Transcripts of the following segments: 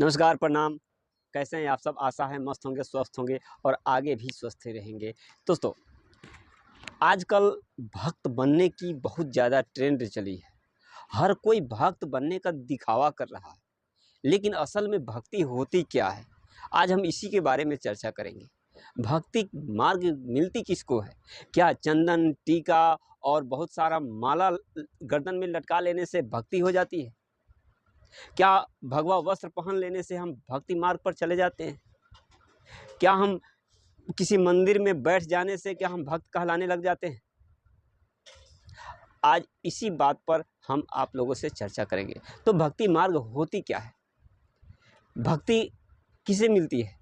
नमस्कार, प्रणाम। कैसे हैं आप सब? आशा है मस्त होंगे, स्वस्थ होंगे और आगे भी स्वस्थ ही रहेंगे। दोस्तों, आजकल भक्त बनने की बहुत ज़्यादा ट्रेंड चली है। हर कोई भक्त बनने का दिखावा कर रहा है, लेकिन असल में भक्ति होती क्या है? आज हम इसी के बारे में चर्चा करेंगे। भक्ति मार्ग मिलती किसको है? क्या चंदन, टीका और बहुत सारा माला गर्दन में लटका लेने से भक्ति हो जाती है? क्या भगवा वस्त्र पहन लेने से हम भक्ति मार्ग पर चले जाते हैं? क्या हम किसी मंदिर में बैठ जाने से क्या हम भक्त कहलाने लग जाते हैं? आज इसी बात पर हम आप लोगों से चर्चा करेंगे। तो भक्ति मार्ग होती क्या है? भक्ति किसे मिलती है?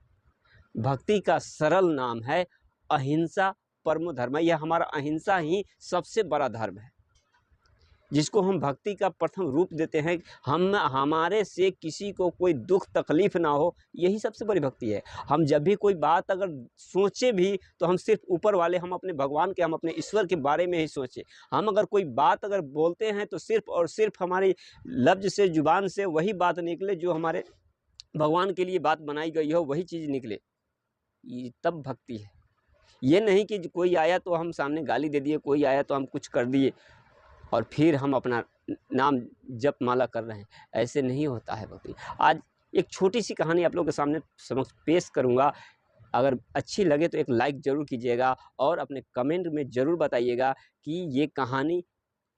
भक्ति का सरल नाम है अहिंसा परमो धर्म। यह हमारा अहिंसा ही सबसे बड़ा धर्म है, जिसको हम भक्ति का प्रथम रूप देते हैं। हम हमारे से किसी को कोई दुख तकलीफ ना हो, यही सबसे बड़ी भक्ति है। हम जब भी कोई बात अगर सोचें भी तो हम सिर्फ ऊपर वाले, हम अपने भगवान के, हम अपने ईश्वर के बारे में ही सोचें। हम अगर कोई बात अगर बोलते हैं तो सिर्फ और सिर्फ हमारी लफ्ज़ से, जुबान से वही बात निकले जो हमारे भगवान के लिए बात बनाई गई हो, वही चीज़ निकले, तब भक्ति है। ये नहीं कि कोई आया तो हम सामने गाली दे दिए, कोई आया तो हम कुछ कर दिए और फिर हम अपना नाम जप माला कर रहे हैं। ऐसे नहीं होता है भक्ति। आज एक छोटी सी कहानी आप लोगों के सामने समक्ष पेश करूंगा। अगर अच्छी लगे तो एक लाइक ज़रूर कीजिएगा और अपने कमेंट में ज़रूर बताइएगा कि ये कहानी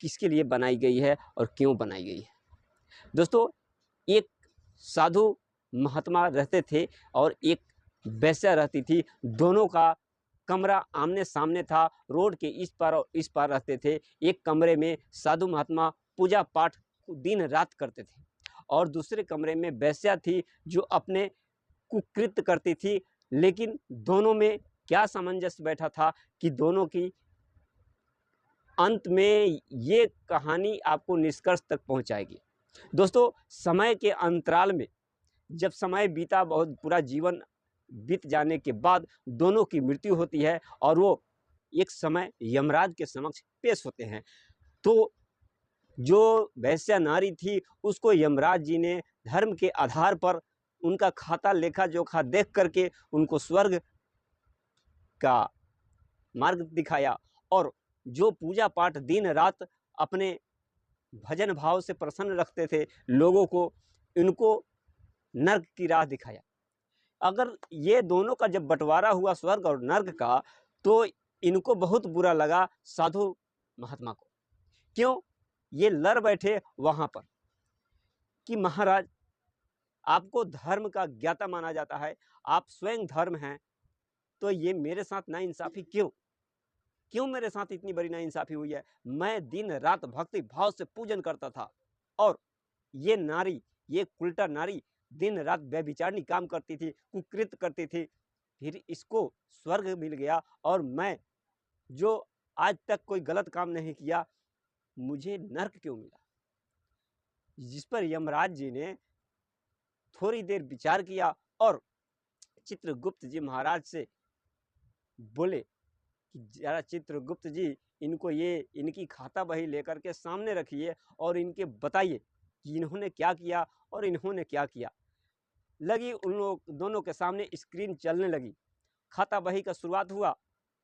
किसके लिए बनाई गई है और क्यों बनाई गई है। दोस्तों, एक साधु महात्मा रहते थे और एक वेश्या रहती थी। दोनों का कमरा आमने सामने था, रोड के इस पार और इस पार रहते थे। एक कमरे में साधु महात्मा पूजा पाठ दिन रात करते थे और दूसरे कमरे में वेश्या थी जो अपने कुकृत्य करती थी। लेकिन दोनों में क्या सामंजस्य बैठा था कि दोनों की अंत में ये कहानी आपको निष्कर्ष तक पहुंचाएगी। दोस्तों, समय के अंतराल में जब समय बीता, बहुत पूरा जीवन बीत जाने के बाद दोनों की मृत्यु होती है और वो एक समय यमराज के समक्ष पेश होते हैं। तो जो वैश्या नारी थी उसको यमराज जी ने धर्म के आधार पर उनका खाता लेखा जोखा देख करके उनको स्वर्ग का मार्ग दिखाया। और जो पूजा पाठ दिन रात अपने भजन भाव से प्रसन्न रखते थे लोगों को, इनको नर्क की राह दिखाया। अगर ये दोनों का जब बंटवारा हुआ स्वर्ग और नर्क का, तो इनको बहुत बुरा लगा साधु महात्मा को। क्यों? ये लड़ बैठे वहां पर कि महाराज, आपको धर्म का ज्ञाता माना जाता है, आप स्वयं धर्म हैं, तो ये मेरे साथ नाइंसाफी क्यों? क्यों मेरे साथ इतनी बड़ी नाइंसाफी हुई है? मैं दिन रात भक्ति भाव से पूजन करता था और ये नारी, ये उल्टा नारी दिन रात व्यभिचारिणी काम करती थी, कुकृत्य करती थी। फिर इसको स्वर्ग मिल गया और मैं जो आज तक कोई गलत काम नहीं किया, मुझे नर्क क्यों मिला? जिस पर यमराज जी ने थोड़ी देर विचार किया और चित्रगुप्त जी महाराज से बोले कि जरा चित्रगुप्त जी, इनको ये इनकी खाता बही लेकर के सामने रखिए और इनके बताइए कि इन्होंने क्या किया और इन्होंने क्या किया। लगी उन लोग दोनों के सामने स्क्रीन चलने लगी, खाता बही का शुरुआत हुआ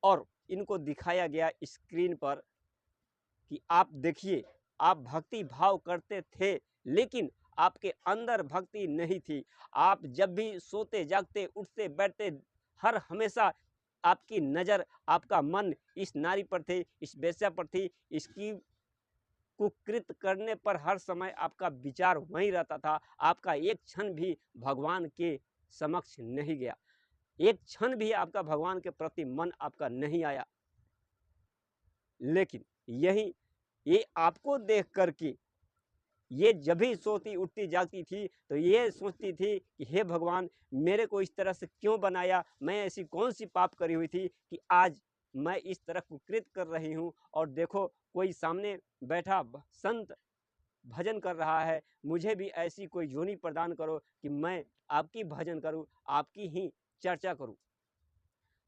और इनको दिखाया गया स्क्रीन पर कि आप देखिए, आप भक्ति भाव करते थे लेकिन आपके अंदर भक्ति नहीं थी। आप जब भी सोते जागते उठते बैठते, हर हमेशा आपकी नज़र, आपका मन इस नारी पर थे, इस वेश्या पर थी। इसकी कुकृत करने पर हर समय आपका विचार वहीं रहता था। आपका एक क्षण भी भगवान के समक्ष नहीं गया, एक क्षण भी आपका भगवान के प्रति मन आपका नहीं आया। लेकिन यही ये आपको देख करके ये जब भी सोती उठती जागती थी तो ये सोचती थी कि हे भगवान, मेरे को इस तरह से क्यों बनाया? मैं ऐसी कौन सी पाप करी हुई थी कि आज मैं इस तरह कुकृत कर रही हूँ? और देखो, कोई सामने बैठा संत भजन कर रहा है, मुझे भी ऐसी कोई योनि प्रदान करो कि मैं आपकी भजन करूं, आपकी ही चर्चा करूं।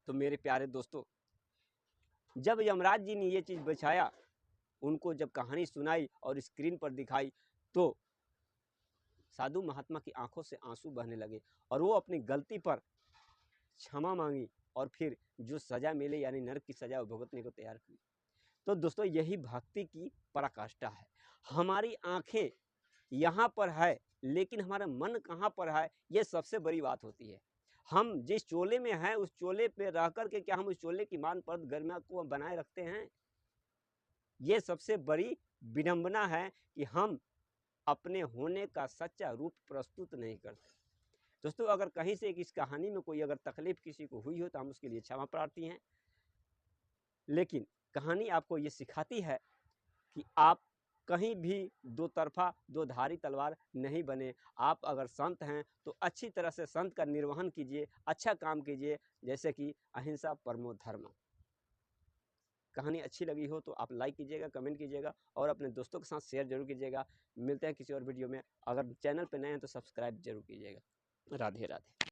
तो मेरे प्यारे दोस्तों, जब यमराज जी ने ये चीज़ बचाया, उनको जब कहानी सुनाई और स्क्रीन पर दिखाई, तो साधु महात्मा की आंखों से आंसू बहने लगे और वो अपनी गलती पर क्षमा मांगी और फिर जो सजा मिले यानी नरक की सजा भुगतने को तैयार की। तो दोस्तों यही भक्ति की पराकाष्ठा है। हमारी आंखें यहाँ पर है लेकिन हमारा मन कहाँ पर है, ये सबसे बड़ी बात होती है। हम जिस चोले में हैं उस चोले पे रह कर के क्या हम उस चोले की मान पर गरिमा को बनाए रखते हैं? ये सबसे बड़ी विडंबना है कि हम अपने होने का सच्चा रूप प्रस्तुत नहीं करते। दोस्तों अगर कहीं से इस कहानी में कोई अगर तकलीफ किसी को हुई हो तो हम उसके लिए क्षमा प्रार्थी हैं, लेकिन कहानी आपको ये सिखाती है कि आप कहीं भी दो तरफा दो धारी तलवार नहीं बने। आप अगर संत हैं तो अच्छी तरह से संत का निर्वहन कीजिए, अच्छा काम कीजिए, जैसे कि अहिंसा परमो धर्म। कहानी अच्छी लगी हो तो आप लाइक कीजिएगा, कमेंट कीजिएगा और अपने दोस्तों के साथ शेयर जरूर कीजिएगा। मिलते हैं किसी और वीडियो में। अगर चैनल पर नए हैं तो सब्सक्राइब जरूर कीजिएगा। राधे राधे।